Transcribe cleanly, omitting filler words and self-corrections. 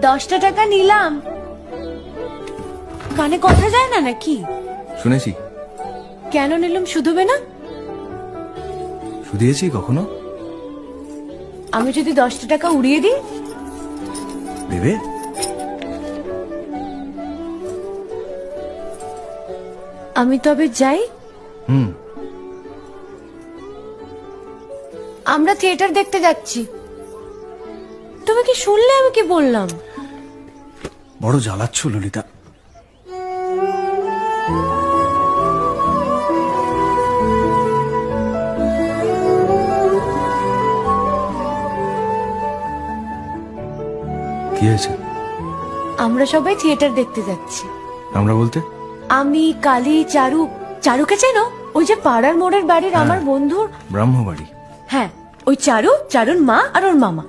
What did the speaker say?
10টা টাকা নিলাম। কানে কথা যায় না নাকি? শুনেছি। কেন নিলাম? শুধুবে না? শুধিয়েছি কখনো? আমি যদি 10টা টাকা উড়িয়ে দিই? দেবে? আমি তবে যাই। আমরা থিয়েটার দেখতে যাচ্ছি। তুমি কি শুনলে আমি কি বললাম? বড় জ্বালাচ্ছ ললিতা। কি হয়েছে? আমরা সবাই থিয়েটার দেখতে যাচ্ছি। আমরা বলতে? আমি, কালী, চারু। চারুকে চেনো? ওই যে পাড়ার মোড়ের বাড়ির আমার বন্ধুর ব্রাহ্মবাড়ি। হ্যাঁ, ওই চারু, চারুর মা আর ওর মামা।